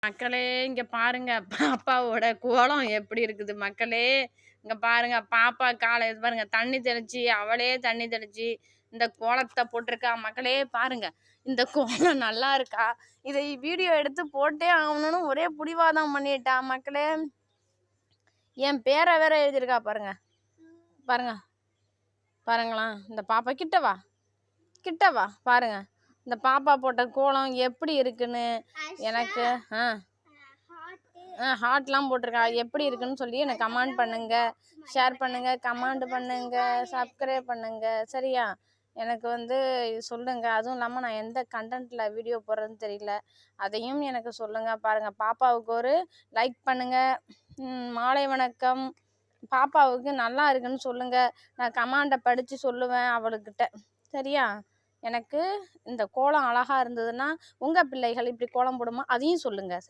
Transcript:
மக்களே இங்க பாருங்க பாப்பாவோட கோலம் எப்படி இருக்குது மக்களே. இங்க பாருங்க பாப்பா காலை இது பாருங்க தண்ணி தெளிச்சு அவளே தண்ணி தெளிச்சு இந்த கோலத்தை போட்டிருக்கா மக்களே. பாருங்க இந்த கோலம் நல்லா இருக்கா, இதை வீடியோ எடுத்து போட்டே ஆகணும்னு ஒரே புடிவாதம் பண்ணிட்டா மக்களே. என் பேரை வேற எழுதியிருக்கா பாருங்க. பாருங்க பாருங்களா, இந்த பாப்பா கிட்டவா பாருங்க இந்த பாப்பா போட்ட கோலம் எப்படி இருக்குன்னு எனக்கு ஹார்ட்லாம் போட்டிருக்கா. எப்படி இருக்குன்னு சொல்லி எனக்கு கமெண்ட் பண்ணுங்க, ஷேர் பண்ணுங்க, கமெண்ட் பண்ணுங்க, சப்ஸ்கிரைப் பண்ணுங்க சரியா. எனக்கு சொல்லுங்க. அதுவும் இல்லாமல் நான் எந்த கண்டென்ட்டில் வீடியோ போடுறதுன்னு தெரியல, அதையும் எனக்கு சொல்லுங்கள். பாருங்கள் பாப்பாவுக்கு ஒரு லைக் பண்ணுங்கள். மாலை வணக்கம். பாப்பாவுக்கு நல்லா இருக்குன்னு சொல்லுங்கள். நான் கமெண்டை படித்து சொல்லுவேன் அவளுக்கிட்ட சரியா. எனக்கு இந்த கோலம் அழகாக இருந்ததுன்னா உங்கள் பிள்ளைகள் இப்படி கோலம் போடுமா அதையும் சொல்லுங்கள்.